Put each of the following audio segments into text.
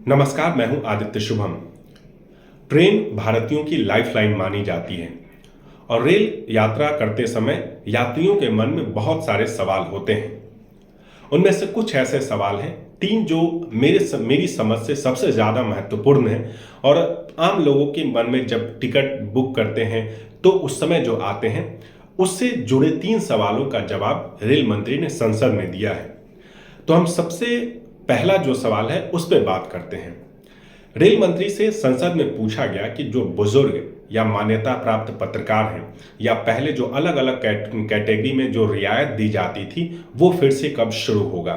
नमस्कार, मैं हूं आदित्य शुभम। ट्रेन भारतीयों की लाइफलाइन मानी जाती है और रेल यात्रा करते समय यात्रियों के मन में बहुत सारे सवाल होते हैं। उनमें से कुछ ऐसे सवाल हैं, तीन जो मेरी समझ से सबसे ज़्यादा महत्वपूर्ण हैं और आम लोगों के मन में जब टिकट बुक करते हैं तो उस समय जो आते हैं, उससे जुड़े तीन सवालों का जवाब रेल मंत्री ने संसद में दिया है। तो हम सबसे पहला जो सवाल है उस पर बात करते हैं। रेल मंत्री से संसद में पूछा गया कि जो बुजुर्ग या मान्यता प्राप्त पत्रकार हैं या पहले जो अलग अलग कैटेगरी में जो रियायत दी जाती थी वो फिर से कब शुरू होगा।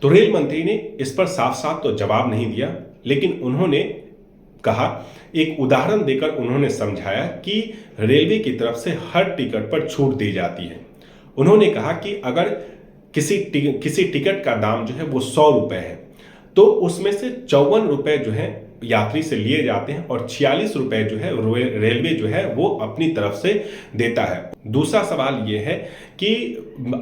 तो रेल मंत्री ने इस पर साफ साफ तो जवाब नहीं दिया, लेकिन उन्होंने कहा, एक उदाहरण देकर उन्होंने समझाया कि रेलवे की तरफ से हर टिकट पर छूट दी जाती है। उन्होंने कहा कि अगर किसी टिकट का दाम जो है वो 100 रुपए है तो उसमें से 54 रुपए जो है यात्री से लिए जाते हैं और 46 रुपए जो है रेलवे जो है वो अपनी तरफ से देता है। दूसरा सवाल ये है कि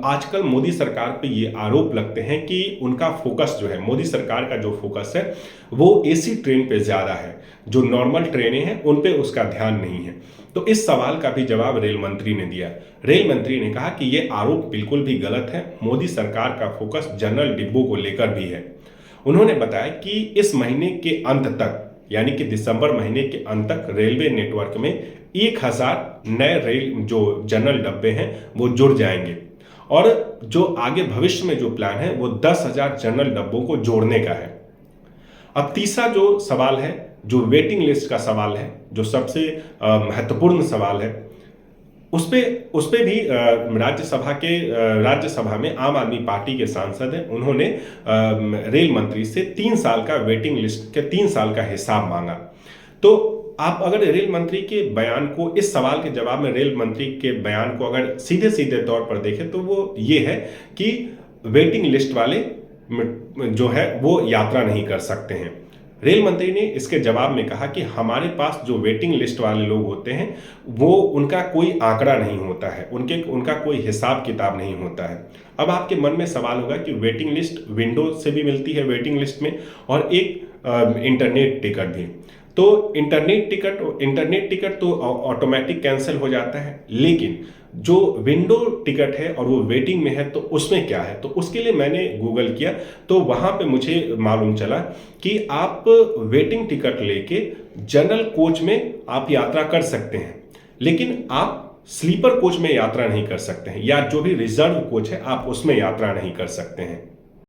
आजकल मोदी सरकार पे ये आरोप लगते हैं कि उनका फोकस जो है, मोदी सरकार का जो फोकस है वो एसी ट्रेन पे ज्यादा है, जो नॉर्मल ट्रेनें हैं उन पे उसका ध्यान नहीं है। तो इस सवाल का भी जवाब रेल मंत्री ने दिया। रेल मंत्री ने कहा कि ये आरोप बिल्कुल भी गलत है, मोदी सरकार का फोकस जनरल डिब्बों को लेकर भी है। उन्होंने बताया कि इस महीने के अंत तक, यानी कि दिसंबर महीने के अंत तक रेलवे नेटवर्क में 1000 नए रेल जो जनरल डब्बे हैं वो जुड़ जाएंगे और जो आगे भविष्य में जो प्लान है वो 10,000 जनरल डब्बों को जोड़ने का है। अब तीसरा जो सवाल है, जो वेटिंग लिस्ट का सवाल है, जो सबसे महत्वपूर्ण सवाल है, उस पे भी राज्यसभा में आम आदमी पार्टी के सांसद हैं, उन्होंने रेल मंत्री से 3 साल का वेटिंग लिस्ट के 3 साल का हिसाब मांगा। तो आप अगर रेल मंत्री के बयान को, इस सवाल के जवाब में रेल मंत्री के बयान को अगर सीधे सीधे तौर पर देखें तो वो ये है कि वेटिंग लिस्ट वाले जो है वो यात्रा नहीं कर सकते हैं। रेल मंत्री ने इसके जवाब में कहा कि हमारे पास जो वेटिंग लिस्ट वाले लोग होते हैं वो उनका कोई आंकड़ा नहीं होता है, उनका कोई हिसाब किताब नहीं होता है। अब आपके मन में सवाल होगा कि वेटिंग लिस्ट विंडो से भी मिलती है वेटिंग लिस्ट में, और एक इंटरनेट टिकट भी। तो इंटरनेट टिकट तो ऑटोमेटिक कैंसिल हो जाता है, लेकिन जो विंडो टिकट है और वो वेटिंग में है तो उसमें क्या है। तो उसके लिए मैंने गूगल किया तो वहां पे मुझे मालूम चला कि आप वेटिंग टिकट लेके जनरल कोच में आप यात्रा कर सकते हैं, लेकिन आप स्लीपर कोच में यात्रा नहीं कर सकते हैं, या जो भी रिजर्व कोच है आप उसमें यात्रा नहीं कर सकते हैं।